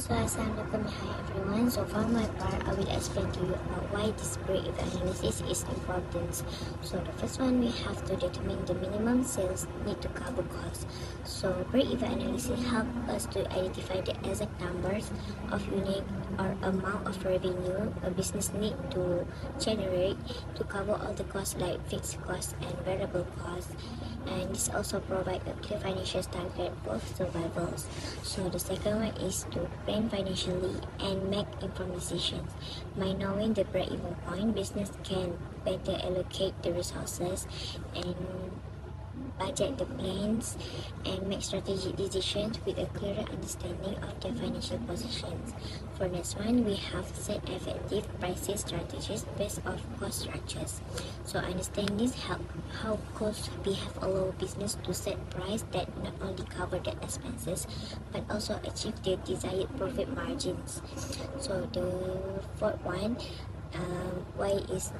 So Assalamualaikum, hi everyone. So for my part, I will explain to you about why this break-even analysis is important. So the first one, we have to determine the minimum sales need to cover costs. So break-even analysis help us to identify the exact numbers of unit or amount of revenue a business need to generate to cover all the costs like fixed costs and variable costs. And this also provide a clear financial target for survivals. So the second one is to plan financially and make informed decisions. By knowing the break-even point, business can better allocate the resources and budget the plans and make strategic decisions with a clearer understanding of their financial positions. For next one, we have set effective pricing strategies based on cost structures. So understand this how cost behave allow business to set price that not only cover the expenses but also achieve the desired profit margins. So the fourth one, why is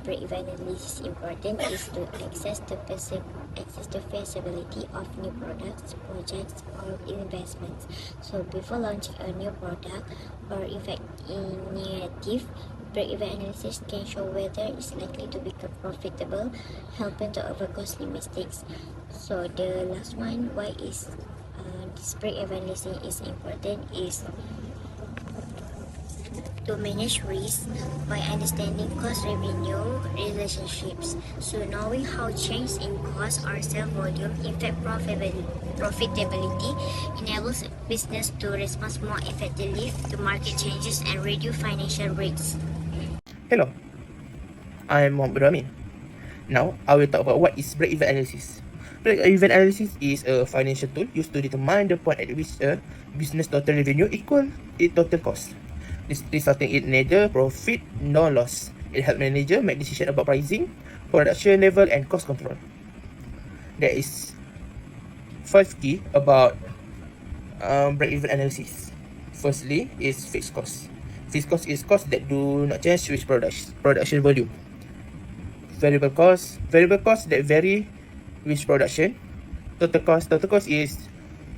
break-even analysis important is to access the feasibility of new products, projects, or investments. So before launching a new product or effect initiative, break-even analysis can show whether it's likely to become profitable, helping to avoid costly mistakes. So the last one, why is this break-even analysis is important is to manage risk by understanding cost-revenue relationships. So knowing how change in cost or sales volume affect profitability enables business to respond more effectively to market changes and reduce financial risks. Hello, I'm MOHD. Now, I will talk about what is break-even analysis. Break-even analysis is a financial tool used to determine the point at which a business total revenue equal its total cost, resulting in neither profit nor loss. It helps manager make decisions about pricing, production level, and cost control. There is 5 key about break-even analysis. Firstly, is fixed cost. Fixed cost is cost that do not change with production volume. Variable cost that vary with production. Total cost is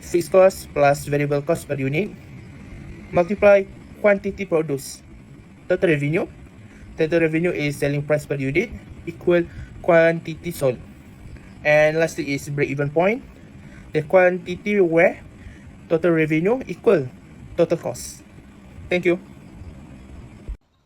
fixed cost plus variable cost per unit multiply quantity produced. Total revenue is selling price per unit equal quantity sold. And lastly is break-even point, the quantity where total revenue equal total cost. Thank you.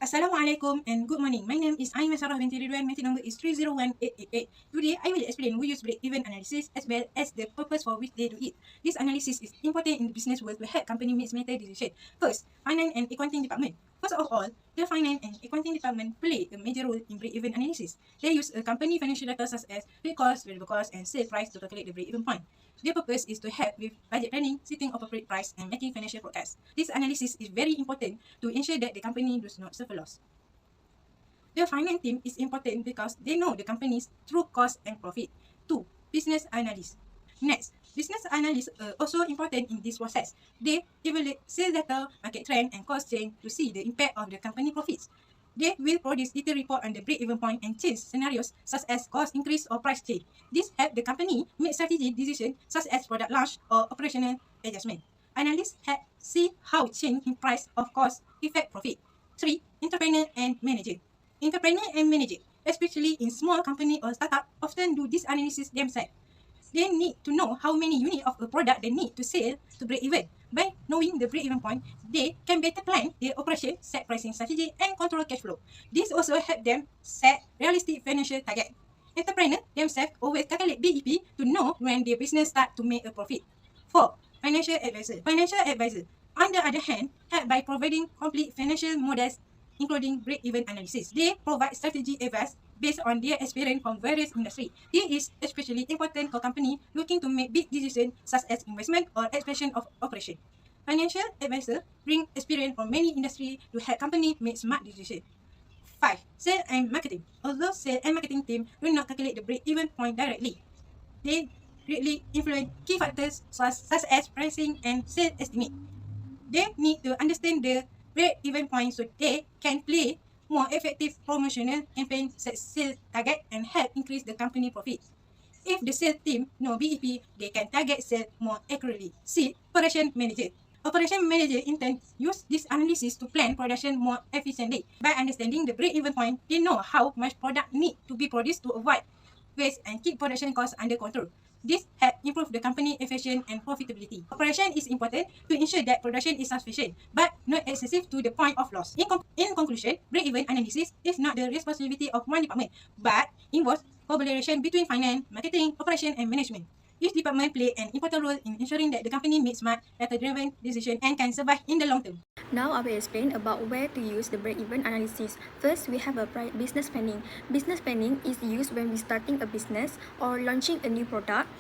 Assalamualaikum and good morning. My name is Maisarah binti REDZUAN. My number is 301888. Today, I will explain we use break-even analysis as well as the purpose for which they do it. This analysis is important in the business world to help company make better decisions. First, finance and accounting department. First of all, the finance and accounting department play a major role in break-even analysis. They use a company financial data such as fixed cost, variable cost, and sale price to calculate the break-even point. Their purpose is to help with budget planning, setting appropriate price, and making financial forecasts. This analysis is very important to ensure that the company does not suffer loss. The finance team is important because they know the company's true cost and profit. 2. Business analysts. Next, business analysts are also important in this process. They evaluate sales data, market trend, and cost change to see the impact of the company profits. They will produce detailed report on the break-even point and change scenarios such as cost increase or price change. This helps the company make strategic decisions such as product launch or operational adjustment. Analysts see how change in price or cost affect profit. 3. Entrepreneur and manager. Entrepreneur and manager, especially in small company or startup, often do this analysis themselves. They need to know how many units of a product they need to sell to break even. By knowing the break-even point, they can better plan their operation, set pricing strategy, and control cash flow. This also helps them set realistic financial target. Entrepreneurs themselves always calculate BEP to know when their business start to make a profit. 4. Financial advisor. Financial advisor, on the other hand, help by providing complete financial models including break-even analysis. They provide strategy advice based on their experience from various industries. This is especially important for companies looking to make big decisions such as investment or expansion of operation. Financial advisors bring experience from many industries to help companies make smart decisions. 5. Sales and marketing. Although sales and marketing team do not calculate the break-even point directly, they greatly influence key factors such as pricing and sales estimate. They need to understand the break-even point so they can play more effective promotional campaign, set sales target, and help increase the company profit. If the sales team know BEP, they can target sales more accurately. C. Operation manager. Operation manager in turn use this analysis to plan production more efficiently. By understanding the break-even point, they know how much product need to be produced to avoid waste and keep production costs under control. This help improve the company efficiency and profitability. Operation is important to ensure that production is sufficient, but not excessive to the point of loss. In conclusion, break-even analysis is not the responsibility of one department, but involves collaboration between finance, marketing, operation, and management. Each department play an important role in ensuring that the company makes smart, data-driven decisions and can survive in the long term. Now I will explain about where to use the break-even analysis. First, we have a business planning. Business planning is used when we're starting a business or launching a new product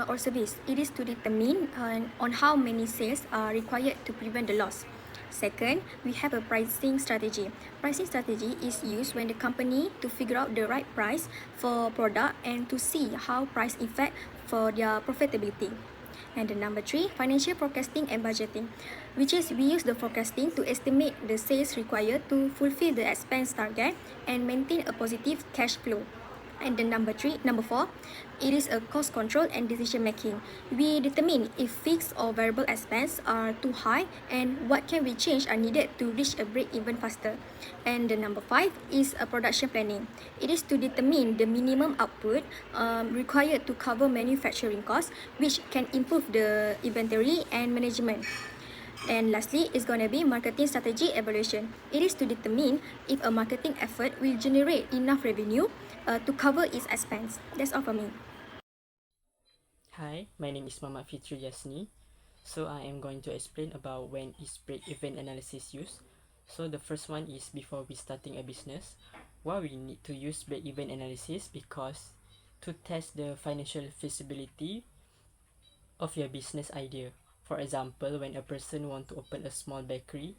or service. It is to determine on how many sales are required to prevent the loss. Second, we have a pricing strategy. Pricing strategy is used when the company to figure out the right price for product and to see how price affect for their profitability. And the number 3, financial forecasting and budgeting, which is we use the forecasting to estimate the sales required to fulfill the expense target and maintain a positive cash flow. And the number 4, it is a cost control and decision making. We determine if fixed or variable expense are too high and what can we change are needed to reach a break even faster. And the number 5 is a production planning. It is to determine the minimum output required to cover manufacturing costs, which can improve the inventory and management. And lastly, it's going to be marketing strategy evaluation. It is to determine if a marketing effort will generate enough revenue to cover its expense. That's all for me. Hi, my name is FITRI JASNI. So I am going to explain about when is break-even analysis used. So the first one is before we starting a business. Why we need to use break-even analysis? Because to test the financial feasibility of your business idea. For example, when a person want to open a small bakery,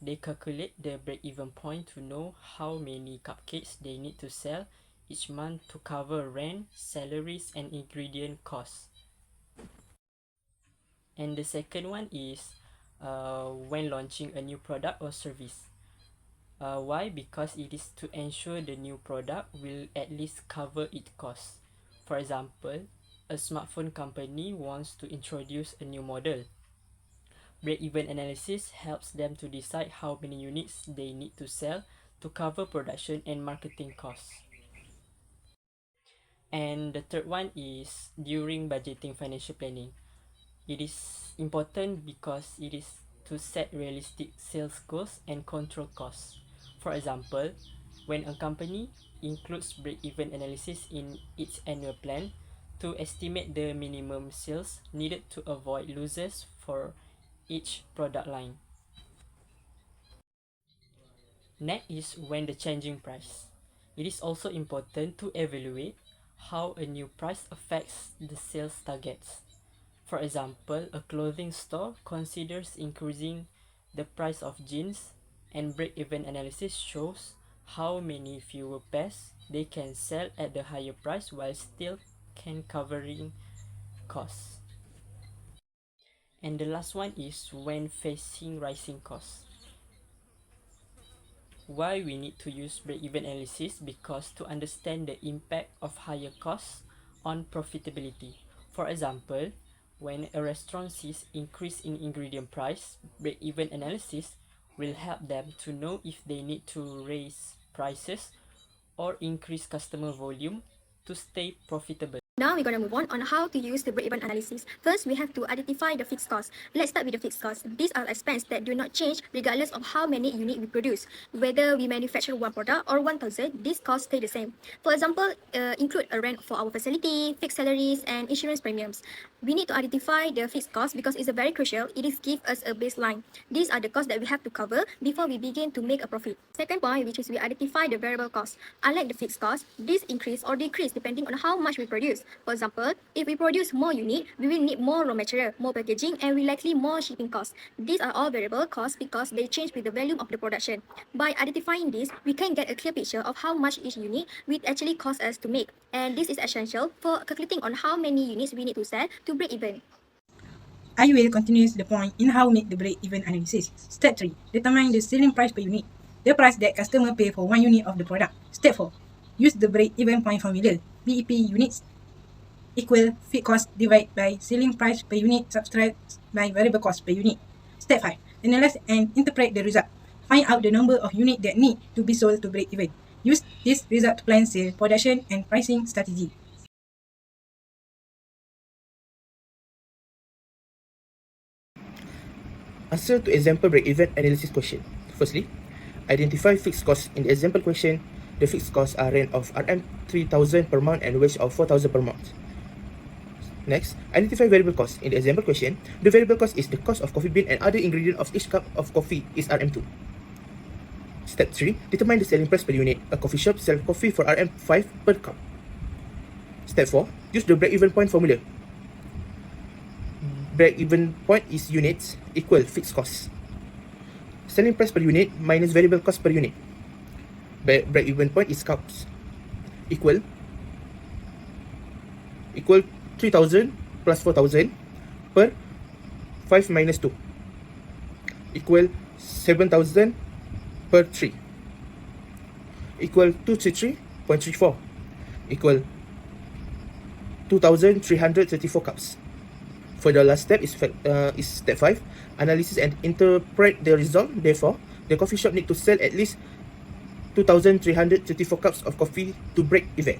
they calculate the break-even point to know how many cupcakes they need to sell each month to cover rent, salaries, and ingredient costs. And the second one is when launching a new product or service. Why? Because it is to ensure the new product will at least cover its costs. For example, a smartphone company wants to introduce a new model. Break-even analysis helps them to decide how many units they need to sell to cover production and marketing costs. And the third one is during budgeting financial planning. It is important because it is to set realistic sales goals and control costs. For example, when a company includes break-even analysis in its annual plan to estimate the minimum sales needed to avoid losses for each product line. Next is when the changing price. It is also important to evaluate how a new price affects the sales targets. For example, a clothing store considers increasing the price of jeans, and break-even analysis shows how many fewer pairs they can sell at the higher price while still can covering costs. And the last one is when facing rising costs. Why we need to use break-even analysis? Because to understand the impact of higher costs on profitability. For example, when a restaurant sees increase in ingredient price, break-even analysis will help them to know if they need to raise prices or increase customer volume to stay profitable. Now we're going to move on how to use the break-even analysis. First, we have to identify the fixed costs. Let's start with the fixed costs. These are expenses that do not change regardless of how many units we produce. Whether we manufacture one product or 1,000, these costs stay the same. For example, include a rent for our facility, fixed salaries, and insurance premiums. We need to identify the fixed costs because it's very crucial. It is give us a baseline. These are the costs that we have to cover before we begin to make a profit. Second point, which is we identify the variable costs. Unlike the fixed costs, these increase or decrease depending on how much we produce. For example, if we produce more units, we will need more raw material, more packaging, and will likely more shipping costs. These are all variable costs because they change with the volume of the production. By identifying this, we can get a clear picture of how much each unit will actually cost us to make. And this is essential for calculating on how many units we need to sell to break even. I will continue the point in how make the break-even analysis. Step 3. Determine the selling price per unit. The price that customer pay for 1 unit of the product. Step 4. Use the break-even point formula. BEP units equal fixed cost divided by selling price per unit subtracted by variable cost per unit. Step 5. Analyze and interpret the result. Find out the number of units that need to be sold to break even. Use this result to plan sales, production, and pricing strategy. Answer to example break-even analysis question. Firstly, identify fixed costs. In the example question, the fixed costs are rent of RM3,000 per month and wage of 4,000 per month. Next, identify variable costs. In the example question, the variable cost is the cost of coffee bean and other ingredient of each cup of coffee is RM2. Step 3, determine the selling price per unit. A coffee shop sells coffee for RM5 per cup. Step 4, use the break-even point formula. Break-even point is units equal fixed costs. Selling price per unit minus variable cost per unit. Break-even point is cups equal 3,000 plus 4,000 per 5 minus 2 equal 7,000 per 3 equal 233.34 equal 2,334 cups. For the last step is step 5, analysis and interpret the result. Therefore, the coffee shop need to sell at least 2,334 cups of coffee to break even.